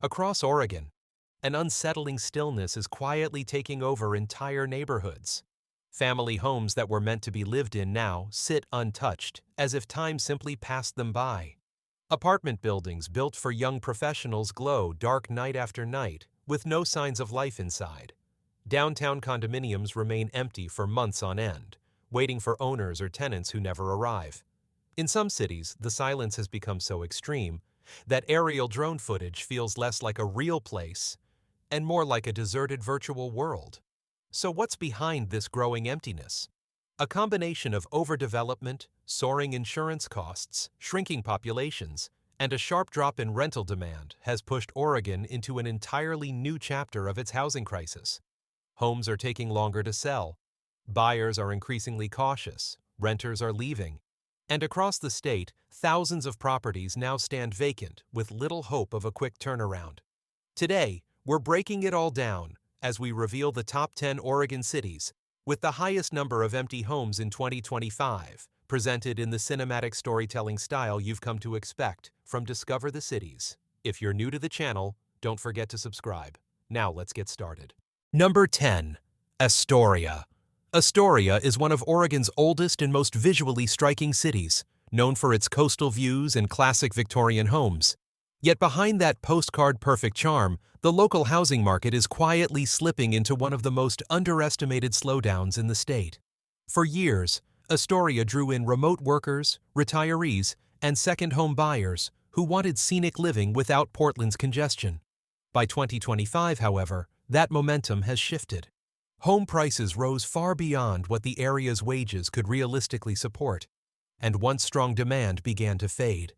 Across Oregon, an unsettling stillness is quietly taking over entire neighborhoods. Family homes that were meant to be lived in now sit untouched, as if time simply passed them by. Apartment buildings built for young professionals glow dark night after night, with no signs of life inside. Downtown condominiums remain empty for months on end, waiting for owners or tenants who never arrive. In some cities, the silence has become so extreme that aerial drone footage feels less like a real place and more like a deserted virtual world. So what's behind this growing emptiness? A combination of overdevelopment, soaring insurance costs, shrinking populations, and a sharp drop in rental demand has pushed Oregon into an entirely new chapter of its housing crisis. Homes are taking longer to sell, buyers are increasingly cautious, renters are leaving, and across the state, thousands of properties now stand vacant with little hope of a quick turnaround. Today, we're breaking it all down as we reveal the top 10 Oregon cities with the highest number of empty homes in 2025, presented in the cinematic storytelling style you've come to expect from Discover the Cities. If you're new to the channel, don't forget to subscribe. Now let's get started. Number 10. Astoria. Astoria is one of Oregon's oldest and most visually striking cities, known for its coastal views and classic Victorian homes. Yet behind that postcard-perfect charm, the local housing market is quietly slipping into one of the most underestimated slowdowns in the state. For years, Astoria drew in remote workers, retirees, and second-home buyers who wanted scenic living without Portland's congestion. By 2025, however, that momentum has shifted. Home prices rose far beyond what the area's wages could realistically support, and once strong demand began to fade.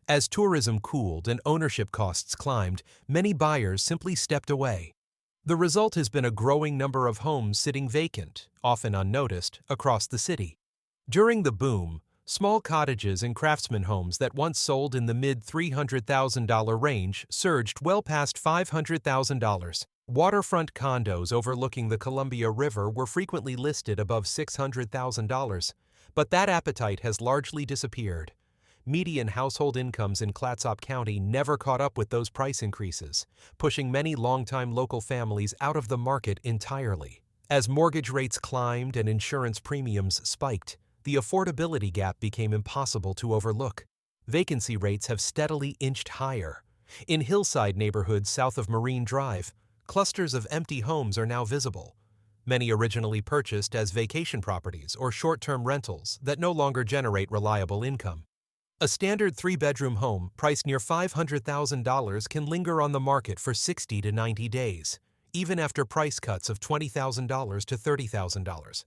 As tourism cooled and ownership costs climbed, many buyers simply stepped away. The result has been a growing number of homes sitting vacant, often unnoticed, across the city. During the boom, small cottages and craftsman homes that once sold in the mid-$300,000 range surged well past $500,000. Waterfront condos overlooking the Columbia River were frequently listed above $600,000, but that appetite has largely disappeared. Median household incomes in Clatsop County never caught up with those price increases, pushing many longtime local families out of the market entirely. As mortgage rates climbed and insurance premiums spiked, the affordability gap became impossible to overlook. Vacancy rates have steadily inched higher. In hillside neighborhoods south of Marine Drive, clusters of empty homes are now visible, many originally purchased as vacation properties or short-term rentals that no longer generate reliable income. A standard three-bedroom home priced near $500,000 can linger on the market for 60 to 90 days, even after price cuts of $20,000 to $30,000.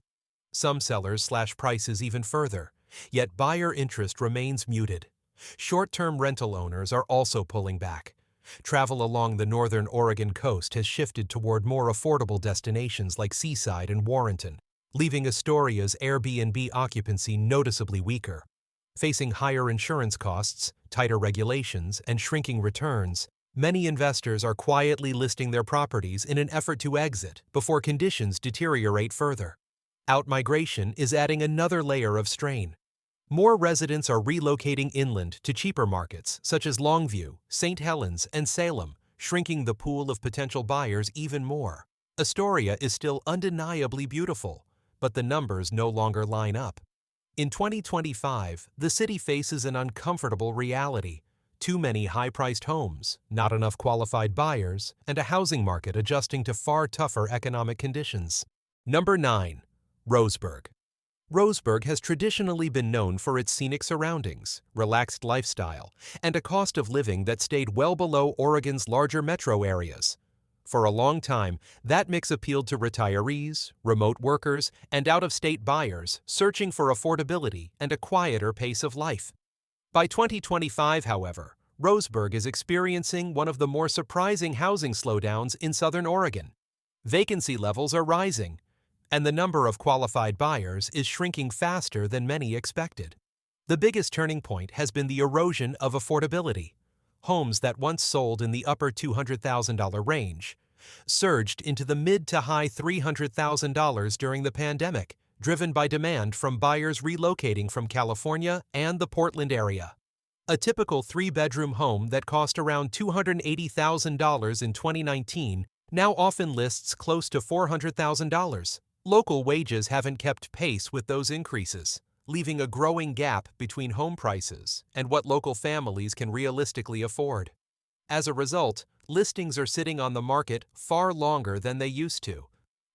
Some sellers slash prices even further, yet buyer interest remains muted. Short-term rental owners are also pulling back. Travel along the northern Oregon coast has shifted toward more affordable destinations like Seaside and Warrenton, leaving Astoria's Airbnb occupancy noticeably weaker. Facing higher insurance costs, tighter regulations, and shrinking returns, many investors are quietly listing their properties in an effort to exit before conditions deteriorate further. Outmigration is adding another layer of strain. More residents are relocating inland to cheaper markets such as Longview, St. Helens, and Salem, shrinking the pool of potential buyers even more. Astoria is still undeniably beautiful, but the numbers no longer line up. In 2025, the city faces an uncomfortable reality: too many high-priced homes, not enough qualified buyers, and a housing market adjusting to far tougher economic conditions. Number 9. Roseburg. Roseburg has traditionally been known for its scenic surroundings, relaxed lifestyle, and a cost of living that stayed well below Oregon's larger metro areas. For a long time, that mix appealed to retirees, remote workers, and out-of-state buyers searching for affordability and a quieter pace of life. By 2025, however, Roseburg is experiencing one of the more surprising housing slowdowns in southern Oregon. Vacancy levels are rising, and the number of qualified buyers is shrinking faster than many expected. The biggest turning point has been the erosion of affordability. Homes that once sold in the upper $200,000 range surged into the mid to high $300,000 during the pandemic, driven by demand from buyers relocating from California and the Portland area. A typical three-bedroom home that cost around $280,000 in 2019 now often lists close to $400,000. Local wages haven't kept pace with those increases, leaving a growing gap between home prices and what local families can realistically afford. As a result, listings are sitting on the market far longer than they used to.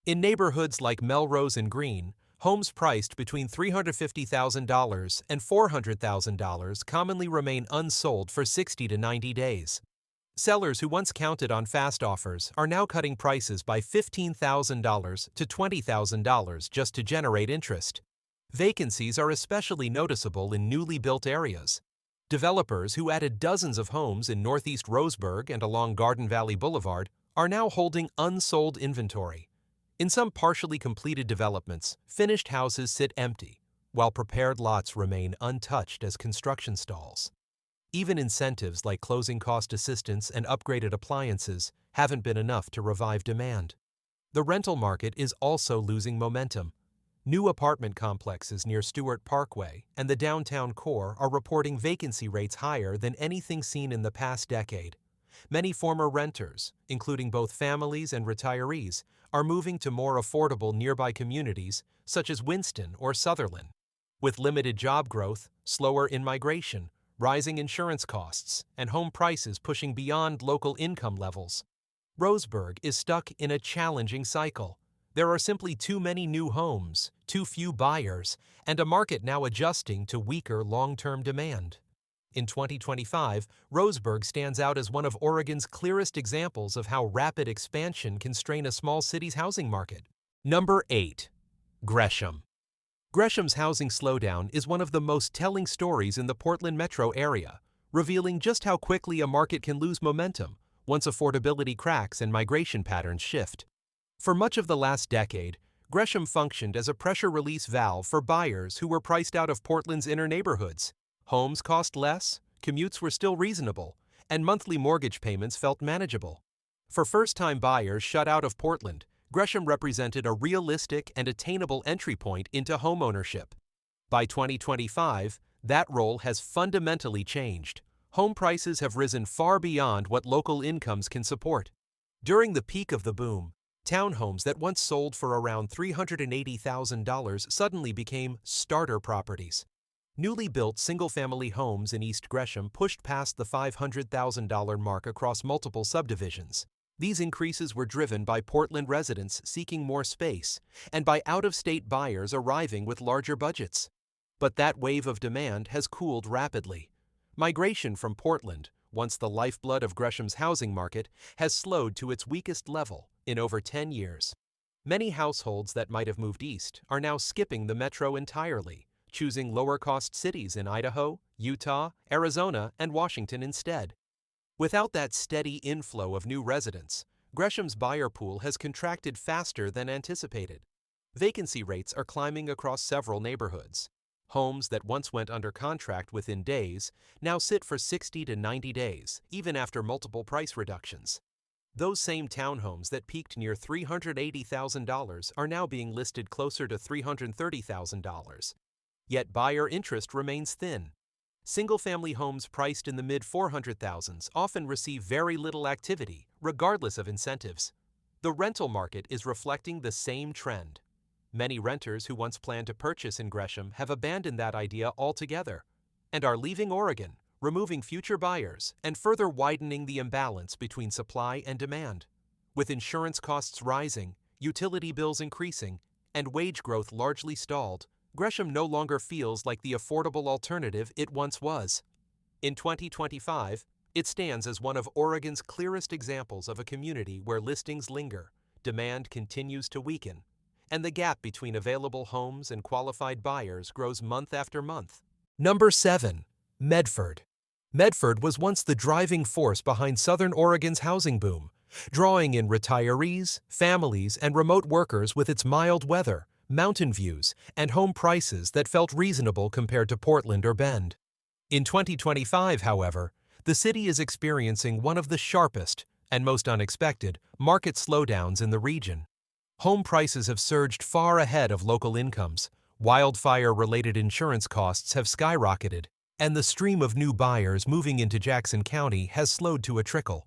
In neighborhoods like Melrose and Green, homes priced between $350,000 and $400,000 commonly remain unsold for 60 to 90 days. Sellers who once counted on fast offers are now cutting prices by $15,000 to $20,000 just to generate interest. Vacancies are especially noticeable in newly built areas. Developers who added dozens of homes in northeast Roseburg and along Garden Valley Boulevard are now holding unsold inventory. In some partially completed developments, finished houses sit empty, while prepared lots remain untouched as construction stalls. Even incentives like closing cost assistance and upgraded appliances haven't been enough to revive demand. The rental market is also losing momentum. New apartment complexes near Stewart Parkway and the downtown core are reporting vacancy rates higher than anything seen in the past decade. Many former renters, including both families and retirees, are moving to more affordable nearby communities such as Winston or Sutherland. With limited job growth, slower in-migration, rising insurance costs, and home prices pushing beyond local income levels, Roseburg is stuck in a challenging cycle. There are simply too many new homes, too few buyers, and a market now adjusting to weaker long-term demand. In 2025, Roseburg stands out as one of Oregon's clearest examples of how rapid expansion can strain a small city's housing market. Number 8. Gresham. Gresham's housing slowdown is one of the most telling stories in the Portland metro area, revealing just how quickly a market can lose momentum once affordability cracks and migration patterns shift. For much of the last decade, Gresham functioned as a pressure release valve for buyers who were priced out of Portland's inner neighborhoods. Homes cost less, commutes were still reasonable, and monthly mortgage payments felt manageable. For first-time buyers shut out of Portland, Gresham represented a realistic and attainable entry point into homeownership. By 2025, that role has fundamentally changed. Home prices have risen far beyond what local incomes can support. During the peak of the boom, townhomes that once sold for around $380,000 suddenly became starter properties. Newly built single-family homes in East Gresham pushed past the $500,000 mark across multiple subdivisions. These increases were driven by Portland residents seeking more space and by out-of-state buyers arriving with larger budgets. But that wave of demand has cooled rapidly. Migration from Portland, once the lifeblood of Gresham's housing market, has slowed to its weakest level in over 10 years. Many households that might have moved east are now skipping the metro entirely, choosing lower-cost cities in Idaho, Utah, Arizona, and Washington instead. Without that steady inflow of new residents, Gresham's buyer pool has contracted faster than anticipated. Vacancy rates are climbing across several neighborhoods. Homes that once went under contract within days now sit for 60 to 90 days, even after multiple price reductions. Those same townhomes that peaked near $380,000 are now being listed closer to $330,000. Yet buyer interest remains thin. Single-family homes priced in the mid-400,000s often receive very little activity, regardless of incentives. The rental market is reflecting the same trend. Many renters who once planned to purchase in Gresham have abandoned that idea altogether and are leaving Oregon, removing future buyers and further widening the imbalance between supply and demand. With insurance costs rising, utility bills increasing, and wage growth largely stalled, Gresham no longer feels like the affordable alternative it once was. In 2025, it stands as one of Oregon's clearest examples of a community where listings linger, demand continues to weaken, and the gap between available homes and qualified buyers grows month after month. Number 7. Medford. Medford was once the driving force behind Southern Oregon's housing boom, drawing in retirees, families, and remote workers with its mild weather, mountain views, and home prices that felt reasonable compared to Portland or Bend. In 2025, however, the city is experiencing one of the sharpest and most unexpected market slowdowns in the region. Home prices have surged far ahead of local incomes, wildfire-related insurance costs have skyrocketed, and the stream of new buyers moving into Jackson County has slowed to a trickle.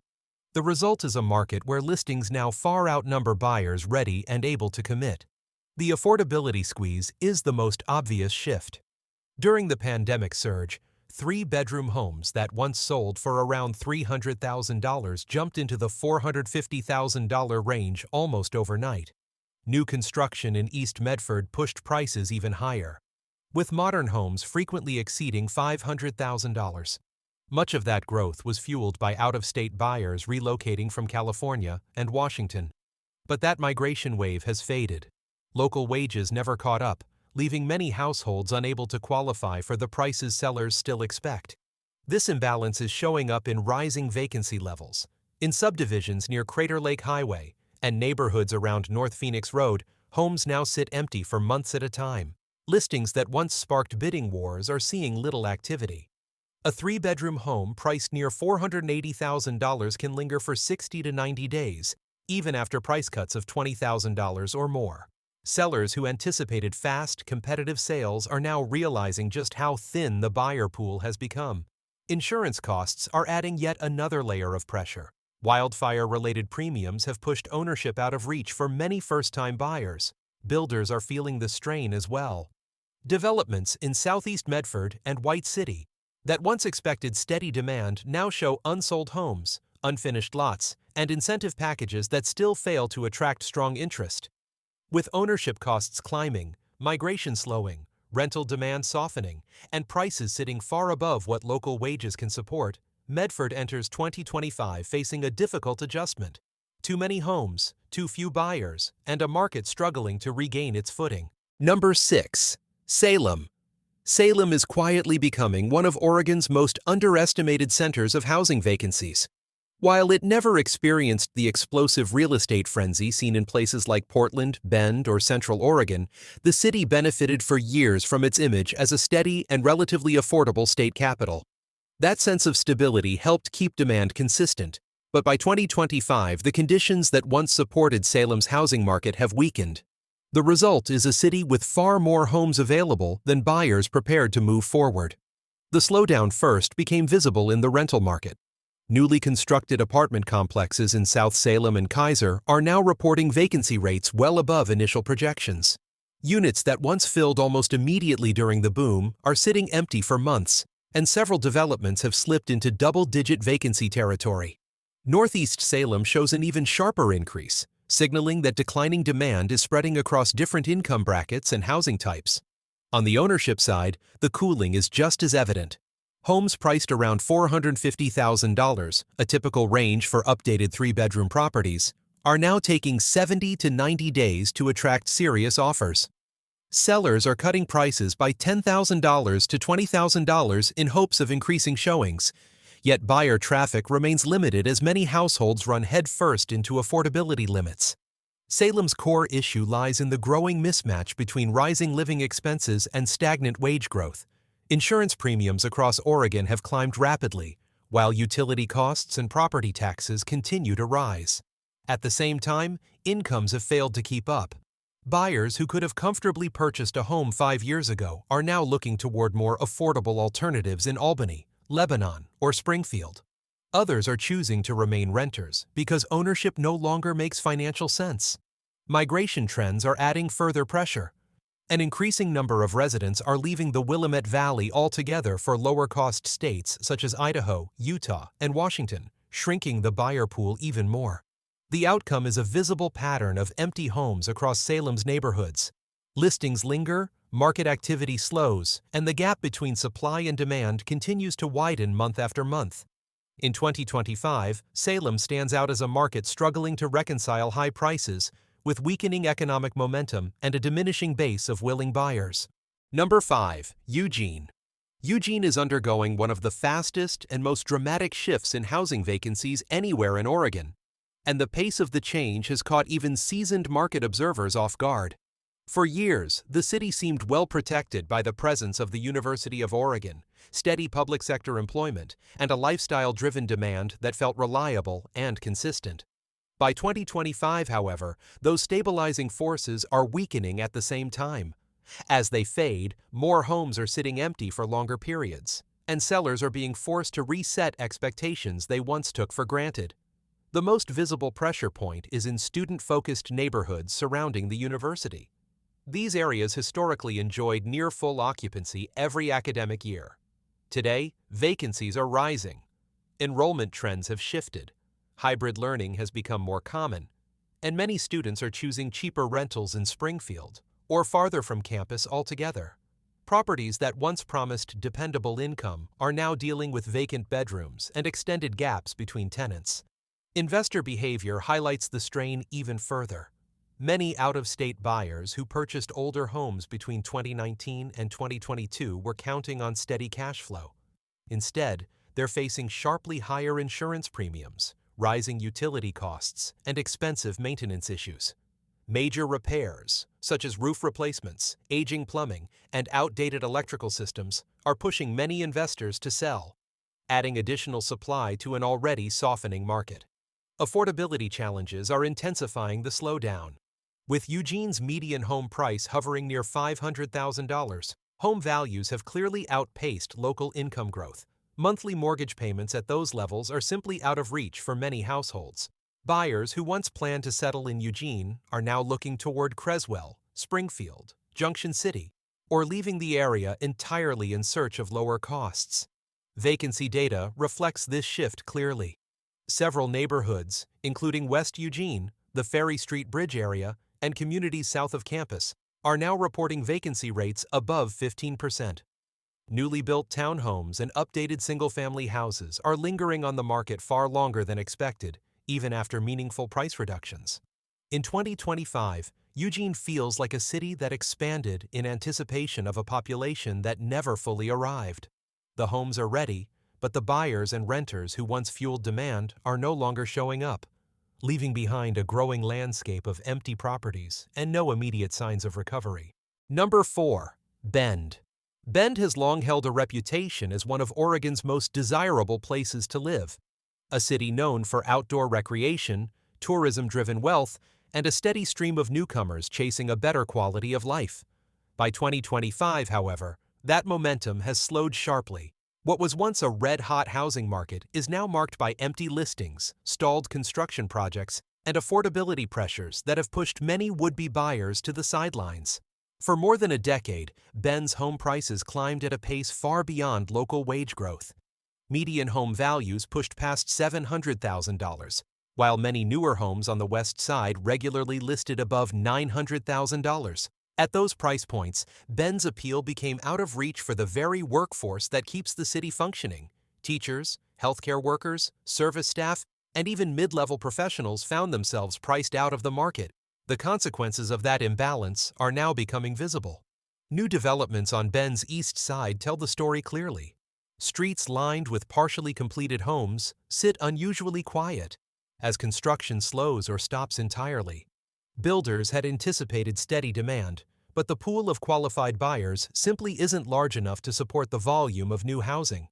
The result is a market where listings now far outnumber buyers ready and able to commit. The affordability squeeze is the most obvious shift. During the pandemic surge, three-bedroom homes that once sold for around $300,000 jumped into the $450,000 range almost overnight. New construction in East Medford pushed prices even higher, with modern homes frequently exceeding $500,000. Much of that growth was fueled by out-of-state buyers relocating from California and Washington. But that migration wave has faded. Local wages never caught up, leaving many households unable to qualify for the prices sellers still expect. This imbalance is showing up in rising vacancy levels. In subdivisions near Crater Lake Highway and neighborhoods around North Phoenix Road, homes now sit empty for months at a time. Listings that once sparked bidding wars are seeing little activity. A three-bedroom home priced near $480,000 can linger for 60 to 90 days, even after price cuts of $20,000 or more. Sellers who anticipated fast, competitive sales are now realizing just how thin the buyer pool has become. Insurance costs are adding yet another layer of pressure. Wildfire-related premiums have pushed ownership out of reach for many first-time buyers. Builders are feeling the strain as well. Developments in Southeast Medford and White City that once expected steady demand now show unsold homes, unfinished lots, and incentive packages that still fail to attract strong interest. With ownership costs climbing, migration slowing, rental demand softening, and prices sitting far above what local wages can support, Medford enters 2025 facing a difficult adjustment. Too many homes, too few buyers, and a market struggling to regain its footing. Number 6. Salem. Salem is quietly becoming one of Oregon's most underestimated centers of housing vacancies. While it never experienced the explosive real estate frenzy seen in places like Portland, Bend, or Central Oregon, the city benefited for years from its image as a steady and relatively affordable state capital. That sense of stability helped keep demand consistent, but by 2025, the conditions that once supported Salem's housing market have weakened. The result is a city with far more homes available than buyers prepared to move forward. The slowdown first became visible in the rental market. Newly constructed apartment complexes in South Salem and Kaiser are now reporting vacancy rates well above initial projections. Units that once filled almost immediately during the boom are sitting empty for months, and several developments have slipped into double-digit vacancy territory. Northeast Salem shows an even sharper increase, signaling that declining demand is spreading across different income brackets and housing types. On the ownership side, the cooling is just as evident. Homes priced around $450,000, a typical range for updated three-bedroom properties, are now taking 70 to 90 days to attract serious offers. Sellers are cutting prices by $10,000 to $20,000 in hopes of increasing showings, yet buyer traffic remains limited as many households run headfirst into affordability limits. Salem's core issue lies in the growing mismatch between rising living expenses and stagnant wage growth. Insurance premiums across Oregon have climbed rapidly, while utility costs and property taxes continue to rise. At the same time, incomes have failed to keep up. Buyers who could have comfortably purchased a home 5 years ago are now looking toward more affordable alternatives in Albany, Lebanon, or Springfield. Others are choosing to remain renters because ownership no longer makes financial sense. Migration trends are adding further pressure. An increasing number of residents are leaving the Willamette Valley altogether for lower-cost states such as Idaho, Utah, and Washington, shrinking the buyer pool even more. The outcome is a visible pattern of empty homes across Salem's neighborhoods. Listings linger, market activity slows, and the gap between supply and demand continues to widen month after month. In 2025, Salem stands out as a market struggling to reconcile high prices with weakening economic momentum and a diminishing base of willing buyers. Number 5. Eugene. Eugene is undergoing one of the fastest and most dramatic shifts in housing vacancies anywhere in Oregon, and the pace of the change has caught even seasoned market observers off guard. For years, the city seemed well protected by the presence of the University of Oregon, steady public sector employment, and a lifestyle-driven demand that felt reliable and consistent. By 2025, however, those stabilizing forces are weakening at the same time. As they fade, more homes are sitting empty for longer periods, and sellers are being forced to reset expectations they once took for granted. The most visible pressure point is in student-focused neighborhoods surrounding the university. These areas historically enjoyed near-full occupancy every academic year. Today, vacancies are rising. Enrollment trends have shifted. Hybrid learning has become more common, and many students are choosing cheaper rentals in Springfield or farther from campus altogether. Properties that once promised dependable income are now dealing with vacant bedrooms and extended gaps between tenants. Investor behavior highlights the strain even further. Many out-of-state buyers who purchased older homes between 2019 and 2022 were counting on steady cash flow. Instead, they're facing sharply higher insurance premiums, rising utility costs, and expensive maintenance issues. Major repairs, such as roof replacements, aging plumbing, and outdated electrical systems, are pushing many investors to sell, adding additional supply to an already softening market. Affordability challenges are intensifying the slowdown. With Eugene's median home price hovering near $500,000, home values have clearly outpaced local income growth. Monthly mortgage payments at those levels are simply out of reach for many households. Buyers who once planned to settle in Eugene are now looking toward Creswell, Springfield, Junction City, or leaving the area entirely in search of lower costs. Vacancy data reflects this shift clearly. Several neighborhoods, including West Eugene, the Ferry Street Bridge area, and communities south of campus, are now reporting vacancy rates above 15%. Newly built townhomes and updated single-family houses are lingering on the market far longer than expected, even after meaningful price reductions. In 2025, Eugene feels like a city that expanded in anticipation of a population that never fully arrived. The homes are ready, but the buyers and renters who once fueled demand are no longer showing up, leaving behind a growing landscape of empty properties and no immediate signs of recovery. Number 4. Bend. Bend has long held a reputation as one of Oregon's most desirable places to live, a city known for outdoor recreation, tourism-driven wealth, and a steady stream of newcomers chasing a better quality of life. By 2025, however, that momentum has slowed sharply. What was once a red-hot housing market is now marked by empty listings, stalled construction projects, and affordability pressures that have pushed many would-be buyers to the sidelines. For more than a decade, Bend's home prices climbed at a pace far beyond local wage growth. Median home values pushed past $700,000, while many newer homes on the west side regularly listed above $900,000. At those price points, Bend's appeal became out of reach for the very workforce that keeps the city functioning. Teachers, healthcare workers, service staff, and even mid-level professionals found themselves priced out of the market. The consequences of that imbalance are now becoming visible. New developments on Bend's east side tell the story clearly. Streets lined with partially completed homes sit unusually quiet as construction slows or stops entirely. Builders had anticipated steady demand, but the pool of qualified buyers simply isn't large enough to support the volume of new housing.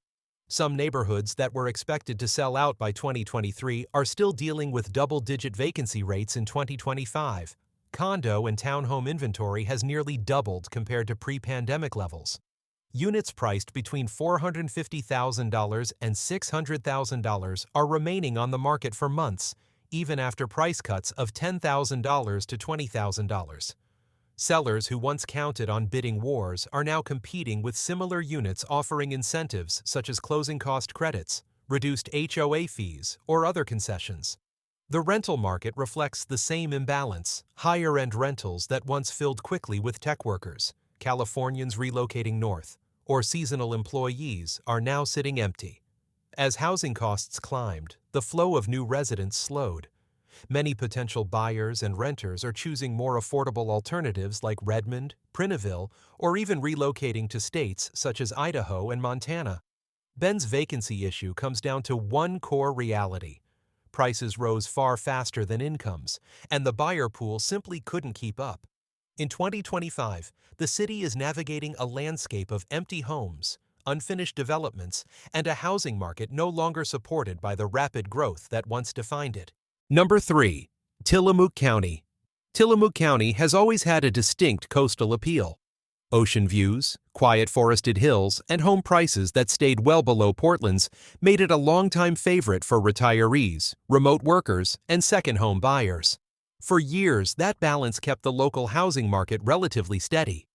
Some neighborhoods that were expected to sell out by 2023 are still dealing with double-digit vacancy rates in 2025. Condo and townhome inventory has nearly doubled compared to pre-pandemic levels. Units priced between $450,000 and $600,000 are remaining on the market for months, even after price cuts of $10,000 to $20,000. Sellers who once counted on bidding wars are now competing with similar units offering incentives such as closing cost credits, reduced HOA fees, or other concessions. The rental market reflects the same imbalance. Higher-end rentals that once filled quickly with tech workers, Californians relocating north, or seasonal employees are now sitting empty. As housing costs climbed, the flow of new residents slowed. Many potential buyers and renters are choosing more affordable alternatives like Redmond, Prineville, or even relocating to states such as Idaho and Montana. Bend's vacancy issue comes down to one core reality. Prices rose far faster than incomes, and the buyer pool simply couldn't keep up. In 2025, the city is navigating a landscape of empty homes, unfinished developments, and a housing market no longer supported by the rapid growth that once defined it. Number 3. Tillamook County. Tillamook County has always had a distinct coastal appeal. Ocean views, quiet forested hills, and home prices that stayed well below Portland's made it a longtime favorite for retirees, remote workers, and second home buyers. For years, that balance kept the local housing market relatively steady.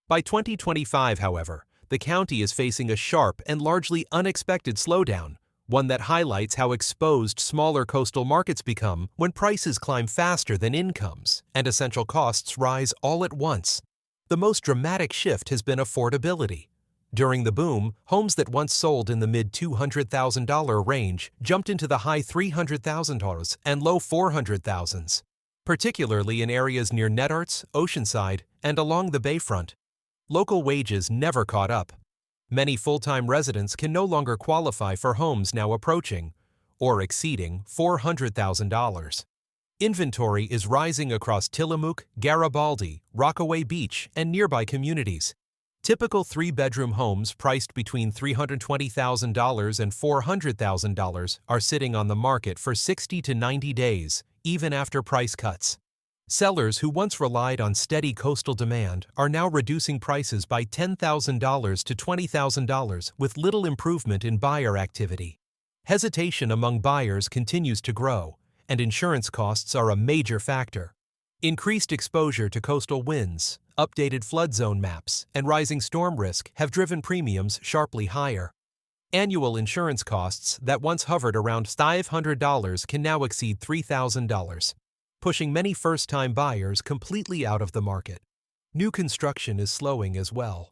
By 2025, however, the county is facing a sharp and largely unexpected slowdown, one that highlights how exposed smaller coastal markets become when prices climb faster than incomes and essential costs rise all at once. The most dramatic shift has been affordability. During the boom, homes that once sold in the mid-$200,000 range jumped into the high $300,000s and low $400,000s, particularly in areas near Netarts, Oceanside, and along the bayfront. Local wages never caught up. Many full-time residents can no longer qualify for homes now approaching, or exceeding, $400,000. Inventory is rising across Tillamook, Garibaldi, Rockaway Beach, and nearby communities. Typical three-bedroom homes priced between $320,000 and $400,000 are sitting on the market for 60 to 90 days, even after price cuts. Sellers who once relied on steady coastal demand are now reducing prices by $10,000 to $20,000 with little improvement in buyer activity. Hesitation among buyers continues to grow, and insurance costs are a major factor. Increased exposure to coastal winds, updated flood zone maps, and rising storm risk have driven premiums sharply higher. Annual insurance costs that once hovered around $500 can now exceed $3,000, pushing many first-time buyers completely out of the market. New construction is slowing as well.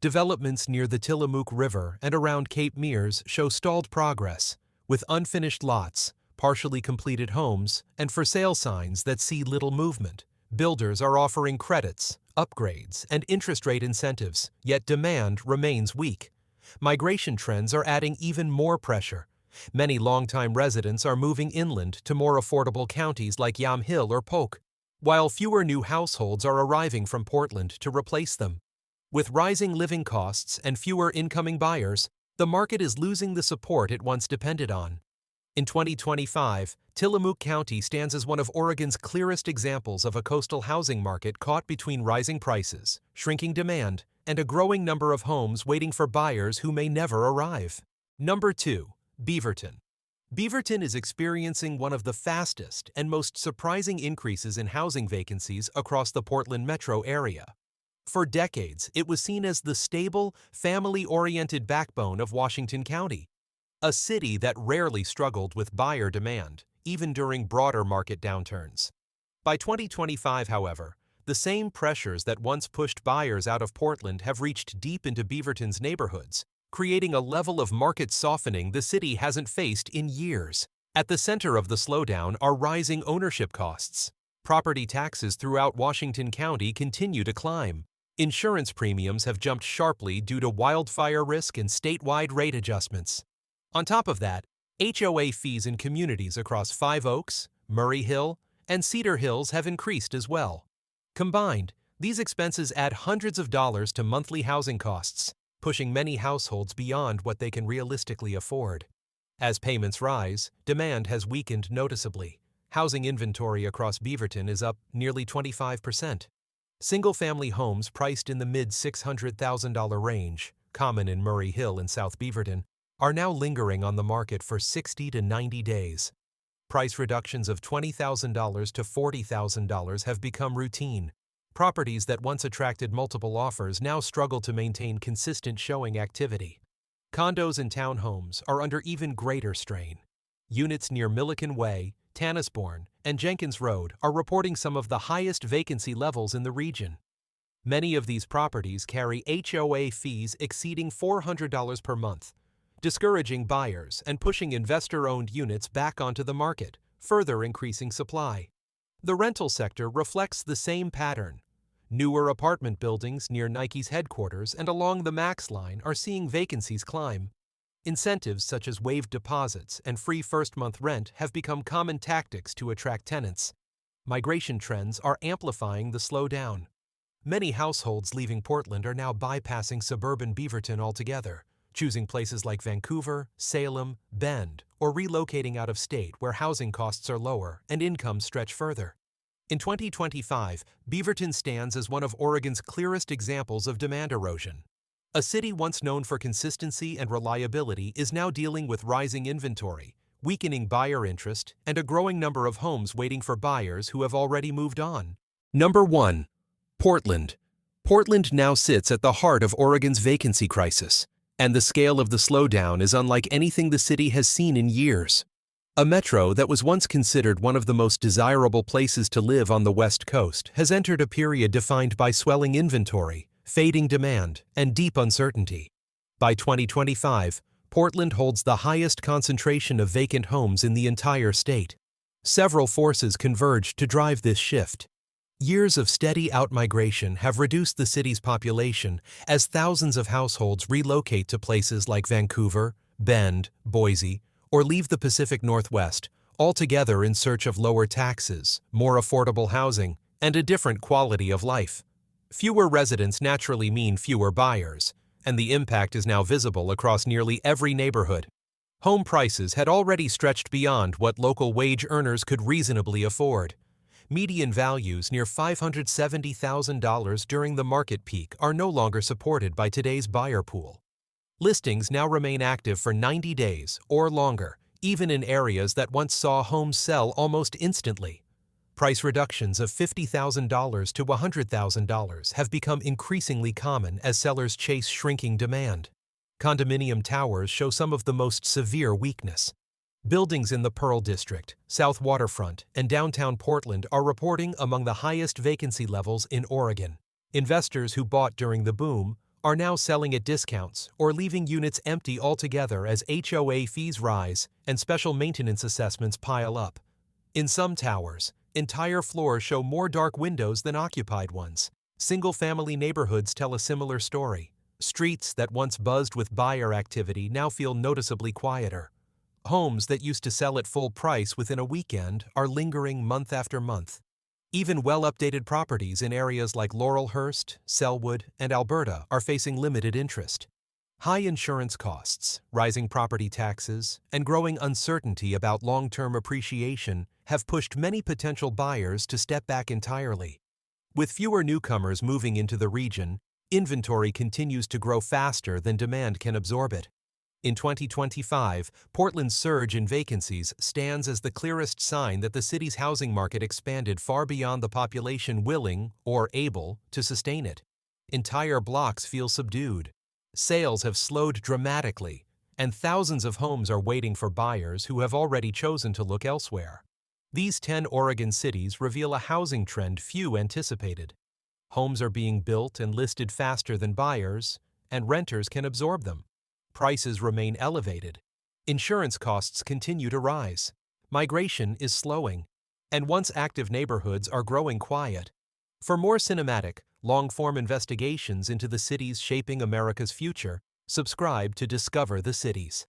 Developments near the Tillamook River and around Cape Mears show stalled progress, with unfinished lots, partially completed homes, and for sale signs that see little movement. Builders are offering credits, upgrades, and interest rate incentives, yet demand remains weak. Migration trends are adding even more pressure. Many longtime residents are moving inland to more affordable counties like Yamhill or Polk, while fewer new households are arriving from Portland to replace them. With rising living costs and fewer incoming buyers, the market is losing the support it once depended on. In 2025, Tillamook County stands as one of Oregon's clearest examples of a coastal housing market caught between rising prices, shrinking demand, and a growing number of homes waiting for buyers who may never arrive. Number 2. Beaverton. Beaverton is experiencing one of the fastest and most surprising increases in housing vacancies across the Portland metro area. For decades, it was seen as the stable, family-oriented backbone of Washington County, a city that rarely struggled with buyer demand, even during broader market downturns. By 2025, however, the same pressures that once pushed buyers out of Portland have reached deep into Beaverton's neighborhoods, creating a level of market softening the city hasn't faced in years. At the center of the slowdown are rising ownership costs. Property taxes throughout Washington County continue to climb. Insurance premiums have jumped sharply due to wildfire risk and statewide rate adjustments. On top of that, HOA fees in communities across Five Oaks, Murray Hill, and Cedar Hills have increased as well. Combined, these expenses add hundreds of dollars to monthly housing costs, pushing many households beyond what they can realistically afford. As payments rise, demand has weakened noticeably. Housing inventory across Beaverton is up nearly 25%. Single-family homes priced in the mid-$600,000 range, common in Murray Hill and South Beaverton, are now lingering on the market for 60 to 90 days. Price reductions of $20,000 to $40,000 have become routine. Properties that once attracted multiple offers now struggle to maintain consistent showing activity. Condos and townhomes are under even greater strain. Units near Milliken Way, Tannisbourne, and Jenkins Road are reporting some of the highest vacancy levels in the region. Many of these properties carry HOA fees exceeding $400 per month, discouraging buyers and pushing investor-owned units back onto the market, further increasing supply. The rental sector reflects the same pattern. Newer apartment buildings near Nike's headquarters and along the Max line are seeing vacancies climb. Incentives such as waived deposits and free first-month rent have become common tactics to attract tenants. Migration trends are amplifying the slowdown. Many households leaving Portland are now bypassing suburban Beaverton altogether, choosing places like Vancouver, Salem, Bend, or relocating out of state where housing costs are lower and incomes stretch further. In 2025, Beaverton stands as one of Oregon's clearest examples of demand erosion. A city once known for consistency and reliability is now dealing with rising inventory, weakening buyer interest, and a growing number of homes waiting for buyers who have already moved on. Number 1. Portland. Portland now sits at the heart of Oregon's vacancy crisis, and the scale of the slowdown is unlike anything the city has seen in years. A metro that was once considered one of the most desirable places to live on the West Coast has entered a period defined by swelling inventory, fading demand, and deep uncertainty. By 2025, Portland holds the highest concentration of vacant homes in the entire state. Several forces converged to drive this shift. Years of steady outmigration have reduced the city's population as thousands of households relocate to places like Vancouver, Bend, Boise, or leave the Pacific Northwest, altogether in search of lower taxes, more affordable housing, and a different quality of life. Fewer residents naturally mean fewer buyers, and the impact is now visible across nearly every neighborhood. Home prices had already stretched beyond what local wage earners could reasonably afford. Median values near $570,000 during the market peak are no longer supported by today's buyer pool. Listings now remain active for 90 days or longer, even in areas that once saw homes sell almost instantly. Price reductions of $50,000 to $100,000 have become increasingly common as sellers chase shrinking demand. Condominium towers show some of the most severe weakness. Buildings in the Pearl District, South Waterfront, and downtown Portland are reporting among the highest vacancy levels in Oregon. Investors who bought during the boom are now selling at discounts or leaving units empty altogether as HOA fees rise and special maintenance assessments pile up. In some towers, entire floors show more dark windows than occupied ones. Single-family neighborhoods tell a similar story. Streets that once buzzed with buyer activity now feel noticeably quieter. Homes that used to sell at full price within a weekend are lingering month after month. Even well-updated properties in areas like Laurelhurst, Selwood, and Alberta are facing limited interest. High insurance costs, rising property taxes, and growing uncertainty about long-term appreciation have pushed many potential buyers to step back entirely. With fewer newcomers moving into the region, inventory continues to grow faster than demand can absorb it. In 2025, Portland's surge in vacancies stands as the clearest sign that the city's housing market expanded far beyond the population willing or able to sustain it. Entire blocks feel subdued. Sales have slowed dramatically, and thousands of homes are waiting for buyers who have already chosen to look elsewhere. These 10 Oregon cities reveal a housing trend few anticipated. Homes are being built and listed faster than buyers, and renters can absorb them. Prices remain elevated. Insurance costs continue to rise. Migration is slowing. And once active neighborhoods are growing quiet. For more cinematic, long-form investigations into the cities shaping America's future, subscribe to Discover the Cities.